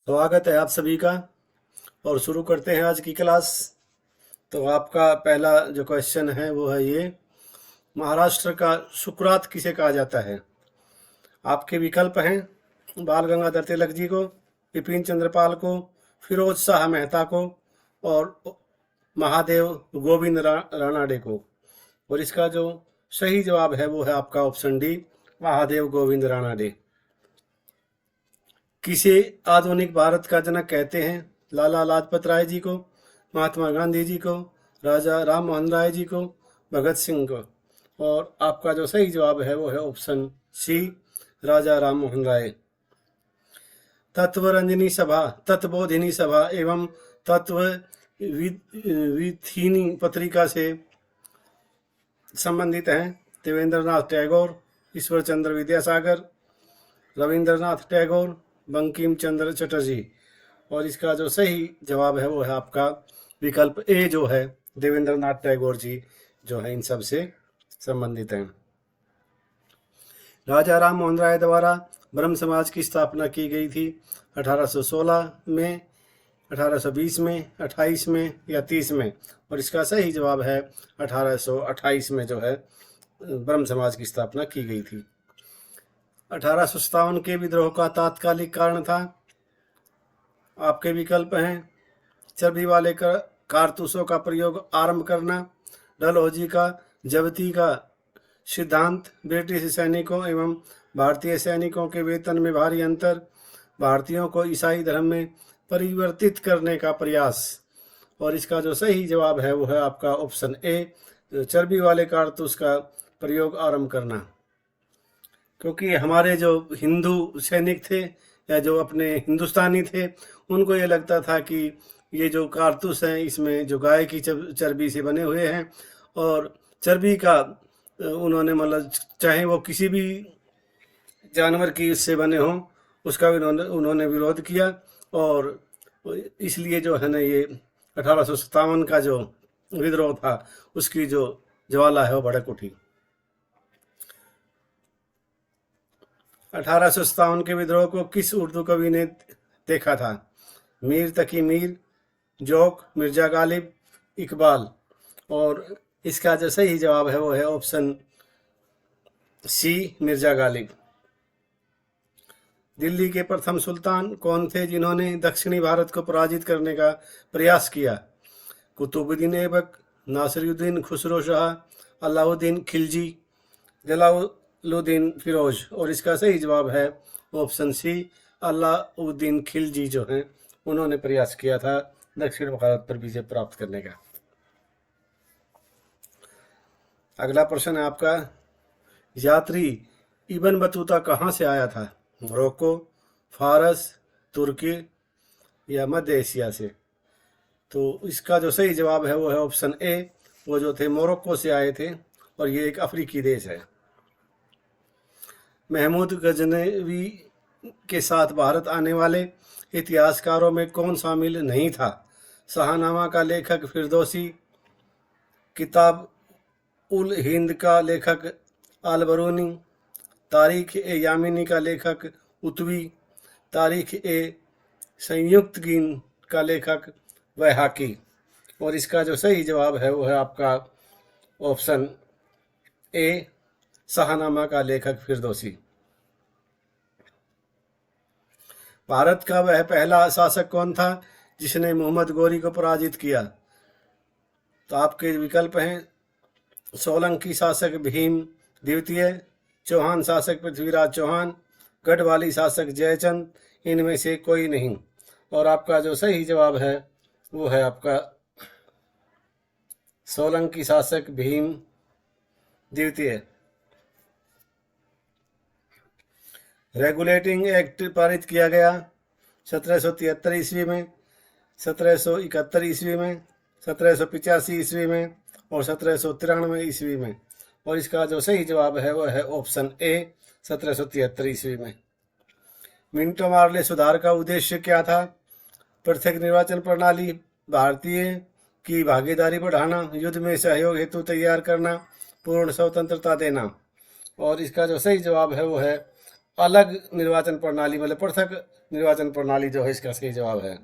स्वागत है आप सभी का। और शुरू करते हैं आज की क्लास। तो आपका पहला जो क्वेश्चन है वो है ये, महाराष्ट्र का सुकरात किसे कहा जाता है? आपके विकल्प हैं बाल गंगाधर तिलक जी को, विपिन चंद्रपाल को, फिरोज शाह मेहता को और महादेव गोविंद रानाडे को। और इसका जो सही जवाब है वो है आपका ऑप्शन डी, महादेव गोविंद रानाडे। किसे आधुनिक भारत का जनक कहते हैं? लाला लाजपत राय जी को, महात्मा गांधी जी को, राजा राम मोहन राय जी को, भगत सिंह को। और आपका जो सही जवाब है वो है ऑप्शन सी, राजा राम मोहन राय। तत्वरंजनी सभा, तत्वबोधिनी सभा एवं तत्व विथिनी पत्रिका से संबंधित हैं देवेंद्रनाथ टैगोर, ईश्वर चंद्र विद्यासागर, रविंद्रनाथ टैगोर, बंकिम चंद्र चटर्जी। और इसका जो सही जवाब है वो है आपका विकल्प ए, जो है देवेंद्रनाथ टैगोर जी जो है इन सब से संबंधित हैं। राजा राम मोहन राय द्वारा ब्रह्म समाज की स्थापना की गई थी 1816 में, 1820 में, 28 में या 30 में? और इसका सही जवाब है 1828 में जो है ब्रह्म समाज की स्थापना की गई थी। 1857 के विद्रोह का तात्कालिक कारण था। आपके विकल्प हैं चर्बी वाले कारतूसों का प्रयोग आरंभ करना, डलहौजी का जब्ती का सिद्धांत, ब्रिटिश सैनिकों एवं भारतीय सैनिकों के वेतन में भारी अंतर, भारतीयों को ईसाई धर्म में परिवर्तित करने का प्रयास। और इसका जो सही जवाब है वो है आपका ऑप्शन ए, चर्बी वाले कारतूस का प्रयोग आरंभ करना। क्योंकि हमारे जो हिंदू सैनिक थे या जो अपने हिंदुस्तानी थे, उनको ये लगता था कि ये जो कारतूस हैं इसमें जो गाय की चर्बी से बने हुए हैं, और चर्बी का उन्होंने मतलब चाहे वो किसी भी जानवर की उससे बने हों उसका भी उन्होंने विरोध किया। और इसलिए जो है ना ये 1857 का जो विद्रोह था उसकी जो ज्वाला है वो भड़क उठी। 1857 के विद्रोह को किस उर्दू कवि ने देखा था? मीर तकी मीर, जोक, मिर्जा गालिब, इकबाल। और इसका जो सही जवाब है वो है ऑप्शन सी, मिर्जा गालिब। दिल्ली के प्रथम सुल्तान कौन थे जिन्होंने दक्षिणी भारत को पराजित करने का प्रयास किया? कुतुबुद्दीन ऐबक, नासिरुद्दीन खुसरो शाह, अलाउद्दीन खिलजी, जलालुद्दीन फिरोज। और इसका सही जवाब है ऑप्शन सी, अलाउद्दीन खिलजी जो हैं उन्होंने प्रयास किया था दक्षिण भारत पर विजय प्राप्त करने का। अगला प्रश्न है आपका, यात्री इब्न बतूता कहाँ से आया था? मोरक्को, फारस, तुर्की या मध्य एशिया से? तो इसका जो सही जवाब है वो है ऑप्शन ए, वो जो थे मोरक्को से आए थे और ये एक अफ्रीकी देश है। महमूद गजनवी के साथ भारत आने वाले इतिहासकारों में कौन शामिल नहीं था? शाहनामा का लेखक फिरदौसी, किताब उल हिंद का लेखक अलबरूनी, तारीख ए यामिनी का लेखक उतवी, तारीख ए संयुक्त गीन का लेखक वैहाकी। और इसका जो सही जवाब है वो है आपका ऑप्शन ए, शाहनामा का लेखक फिरदौसी। भारत का वह पहला शासक कौन था जिसने मोहम्मद गोरी को पराजित किया? तो आपके विकल्प हैं सोलंकी शासक भीम द्वितीय, चौहान शासक पृथ्वीराज चौहान, गढ़वाली शासक जयचंद, इनमें से कोई नहीं। और आपका जो सही जवाब है वो है आपका सोलंकी शासक भीम द्वितीय। रेगुलेटिंग एक्ट पारित किया गया 1773 ईस्वी में, 1771 ईस्वी में, 1785 ईस्वी में और 1793 ईस्वी में। और इसका जो सही जवाब है वह है ऑप्शन ए, 1773 ईस्वी में। मिंटो मार्ले सुधार का उद्देश्य क्या था? प्रत्यक्ष निर्वाचन प्रणाली, भारतीय की भागीदारी बढ़ाना, युद्ध में सहयोग हेतु तैयार करना, पूर्ण स्वतंत्रता देना। और इसका जो सही जवाब है वो है अलग निर्वाचन प्रणाली मतलब पृथक निर्वाचन प्रणाली जो है इसका सही जवाब है।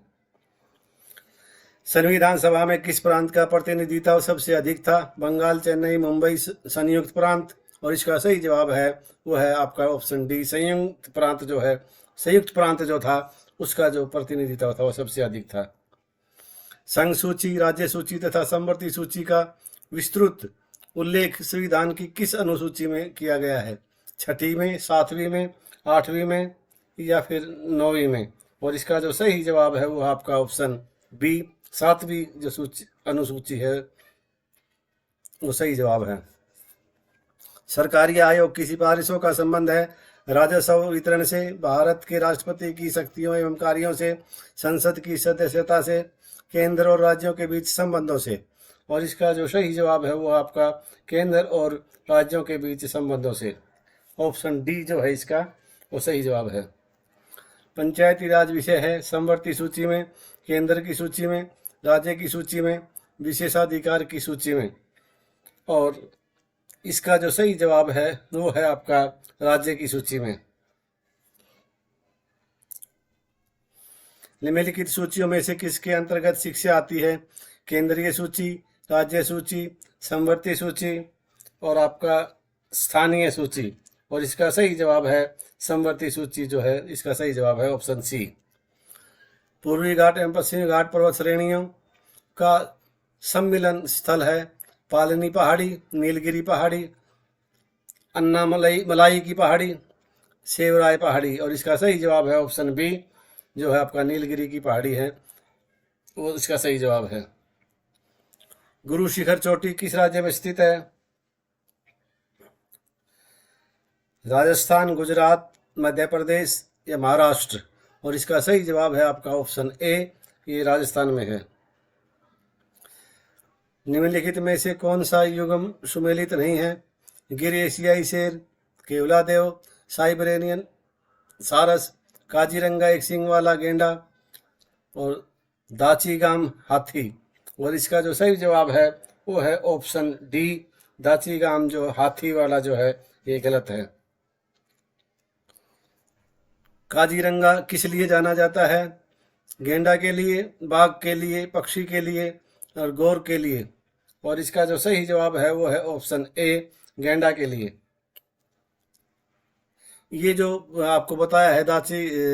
संविधान सभा में किस प्रांत का प्रतिनिधित्व सबसे अधिक था? बंगाल, चेन्नई, मुंबई, संयुक्त प्रांत। और इसका सही जवाब है वो है आपका ऑप्शन डी, संयुक्त प्रांत जो है, संयुक्त प्रांत जो था उसका जो प्रतिनिधित्व था वो सबसे अधिक था। संघ सूची, राज्य सूची तथा समवर्ती सूची का विस्तृत उल्लेख संविधान की किस अनुसूची में किया गया है? 6वीं में, 7वीं में, 8वीं में या फिर 9वीं में? और इसका जो सही जवाब है वो आपका ऑप्शन बी, 7वीं जो सूची अनुसूची है वो सही जवाब है। सरकारी आयोग की सिफारिशों का संबंध है राजस्व वितरण से, भारत के राष्ट्रपति की शक्तियों एवं कार्यों से, संसद की सदस्यता से, केंद्र और राज्यों के बीच संबंधों से। और इसका जो सही जवाब है वो आपका केंद्र और राज्यों के बीच संबंधों से, ऑप्शन डी जो है इसका वो सही जवाब है। पंचायती राज विषय है समवर्ती सूची में, केंद्र की सूची में, राज्य की सूची में, विशेषाधिकार की सूची में। और इसका जो सही जवाब है वो है आपका राज्य की सूची में। निम्नलिखित सूचियों में से किसके अंतर्गत शिक्षा आती है? केंद्रीय सूची, राज्य सूची, समवर्ती सूची और आपका स्थानीय सूची। और इसका सही जवाब है समवर्ती सूची जो है इसका सही जवाब है ऑप्शन सी। पूर्वी घाट एवं पश्चिमी घाट पर्वत श्रेणियों का सम्मिलन स्थल है पालनी पहाड़ी, नीलगिरी पहाड़ी, अन्नामलाई की पहाड़ी, सेवराय पहाड़ी। और इसका सही जवाब है ऑप्शन बी जो है आपका नीलगिरी की पहाड़ी है वो इसका सही जवाब है। गुरु शिखर चोटी किस राज्य में स्थित है? राजस्थान, गुजरात, मध्य प्रदेश या महाराष्ट्र? और इसका सही जवाब है आपका ऑप्शन ए, ये राजस्थान में है। निम्नलिखित में से कौन सा युग्म सुमेलित नहीं है? गिर एशियाई शेर, केवलादेव, साइबेरियन सारस, काजीरंगा एक सींग वाला गेंडा और दाचीगाम हाथी। और इसका जो सही जवाब है वो है ऑप्शन डी, दाचीगाम जो हाथी वाला जो है ये गलत है। काजीरंगा किस लिए जाना जाता है? गेंडा के लिए, बाघ के लिए, पक्षी के लिए और गौर के लिए। और इसका जो सही जवाब है वो है ऑप्शन ए, गेंडा के लिए। ये जो आपको बताया है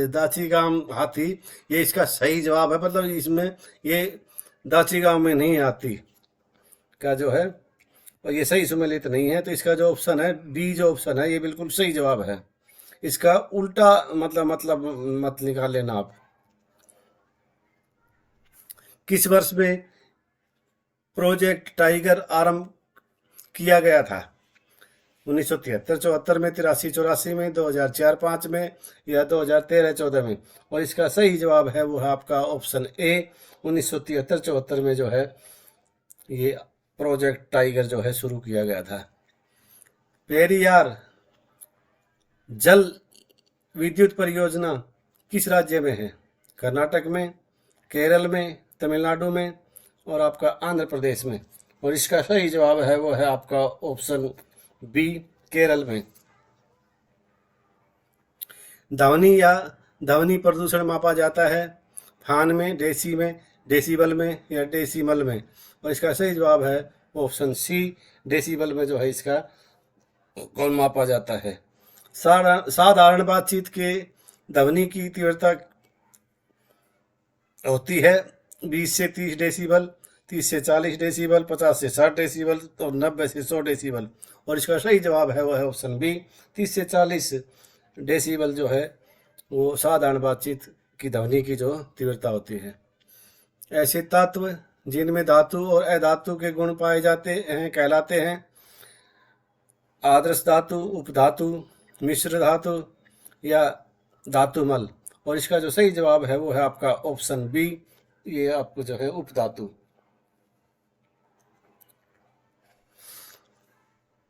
दाचीगाम हाथी, ये इसका सही जवाब है, मतलब इसमें ये दाचीगाम में नहीं आती का जो है, और ये सही सुमेलित नहीं है। तो इसका जो ऑप्शन है बी जो ऑप्शन है ये बिल्कुल सही जवाब है। इसका उल्टा मतलब मत निकाल लेना आप। किस वर्ष में प्रोजेक्ट टाइगर आरंभ किया गया था? 1973-74 में, 83-84 में, 2004-05 में या 2013-14 में? और इसका सही जवाब है वो है आपका ऑप्शन ए, 1973-74 में जो है ये प्रोजेक्ट टाइगर जो है शुरू किया गया था। पेरियार जल विद्युत परियोजना किस राज्य में है? कर्नाटक में, केरल में, तमिलनाडु में और आपका आंध्र प्रदेश में। और इसका सही जवाब है वो है आपका ऑप्शन बी, केरल में। ध्वनि प्रदूषण मापा जाता है फान में, डेसी में, डेसिबल में या डेसिमल में? और इसका सही जवाब है ऑप्शन सी, डेसिबल में जो है इसका कौन मापा जाता है। साधारण बातचीत के ध्वनि की तीव्रता होती है 20 से 30 डेसिबल, 30 से 40 डेसिबल, 50 से 60 डेसिबल और 90 से 100 डेसिबल। और इसका सही जवाब है वो है ऑप्शन बी, 30 से 40 डेसिबल जो है वो साधारण बातचीत की ध्वनि की जो तीव्रता होती है। ऐसे तत्व जिनमें धातु और अधातु के गुण पाए जाते हैं कहलाते हैं आदर्श धातु, उपधातु, मिश्र धातु या धातुमल। और इसका जो सही जवाब है वो है आपका ऑप्शन बी, ये आपको जो है उपधातु।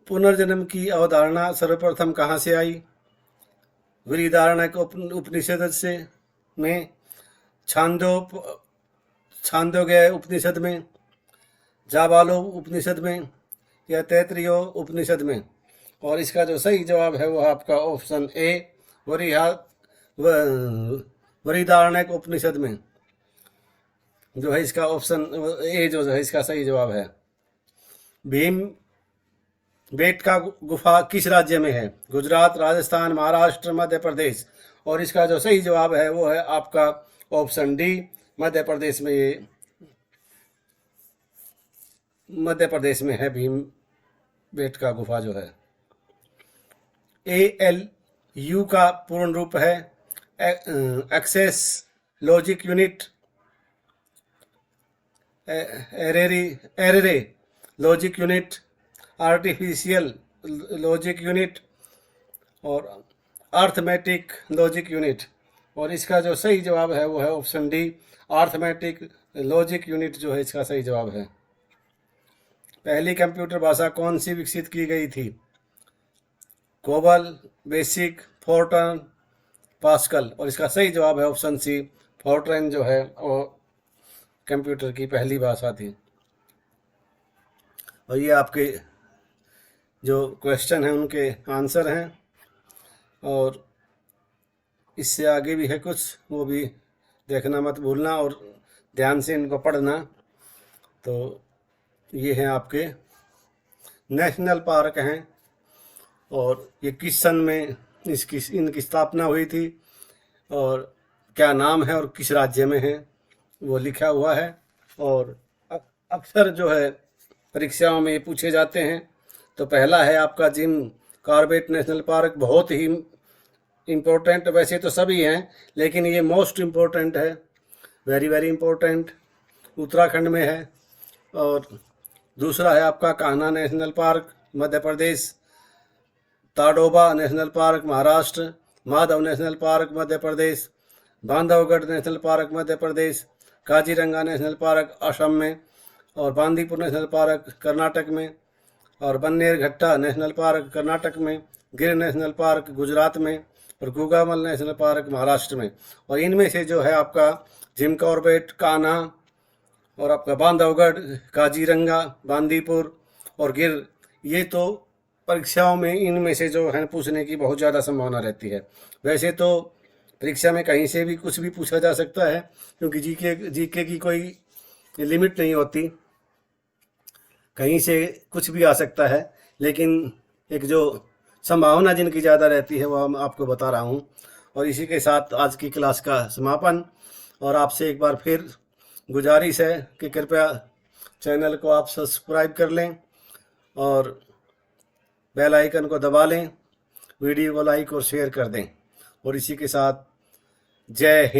पुनर्जन्म की अवधारणा सर्वप्रथम कहाँ से आई? बृहदारण्यक उपनिषद से में, छांदोग्य उपनिषद में, जाबालो उपनिषद में या तैतरीय उपनिषद में? और इसका जो सही जवाब है वो आपका ऑप्शन ए, वृहदारण्यक उपनिषद में जो है इसका ऑप्शन ए जो है इसका सही जवाब है। भीम बेटका गुफा किस राज्य में है? गुजरात, राजस्थान, महाराष्ट्र, मध्य प्रदेश। और इसका जो सही जवाब है वो है आपका ऑप्शन डी, मध्य प्रदेश में। ये मध्य प्रदेश में है भीम बेटका गुफा जो है। ALU का पूर्ण रूप है access logic unit, array logic unit, artificial logic unit और अर्थमेटिक लॉजिक यूनिट। और इसका जो सही जवाब है वो है option D, arithmetic logic unit जो है इसका सही जवाब है। पहली कंप्यूटर भाषा कौन सी विकसित की गई थी? COBOL, BASIC, Fortran, Pascal. और इसका सही जवाब है ऑप्शन सी, फोर्ट्रन जो है वो कंप्यूटर की पहली भाषा थी। और ये आपके जो क्वेश्चन हैं उनके आंसर हैं, और इससे आगे भी है कुछ, वो भी देखना मत भूलना और ध्यान से इनको पढ़ना। तो ये हैं आपके नेशनल पार्क हैं, और ये किस सन में इनकी स्थापना हुई थी और क्या नाम है और किस राज्य में है वो लिखा हुआ है। और अक्सर जो है परीक्षाओं में ये पूछे जाते हैं। तो पहला है आपका जिम कॉर्बेट नेशनल पार्क, बहुत ही इम्पोर्टेंट, वैसे तो सभी हैं लेकिन ये मोस्ट इम्पोर्टेंट है, वेरी वेरी इम्पोर्टेंट, उत्तराखंड में है। और दूसरा है आपका Kanha national park, Madhya Pradesh, Tadoba national park, Maharashtra, Madhav national park, Madhya Pradesh, Bandhavgarh national park, Madhya Pradesh, Kaziranga national park Assam में, और बांदीपुर नेशनल पार्क कर्नाटक में, और बन्नेरघट्टा नेशनल पार्क कर्नाटक में, गिर नेशनल पार्क गुजरात में, और गुगामल नेशनल पार्क महाराष्ट्र में। और इनमें से जो है आपका जिम कॉर्बेट, कान्हा और आपका बांधवगढ़, काजीरंगा, बांदीपुर और गिर, ये तो परीक्षाओं में इनमें से जो है पूछने की बहुत ज़्यादा संभावना रहती है। वैसे तो परीक्षा में कहीं से भी कुछ भी पूछा जा सकता है, क्योंकि जीके की कोई लिमिट नहीं होती, कहीं से कुछ भी आ सकता है। लेकिन एक जो संभावना जिनकी ज़्यादा रहती है वो हम आपको बता रहा हूँ। और इसी के साथ आज की क्लास का समापन। और आपसे एक बार फिर गुजारिश है कि कृपया चैनल को आप सब्सक्राइब कर लें और बेल आइकन को दबा लें, वीडियो को लाइक और शेयर कर दें। और इसी के साथ जय हिंद।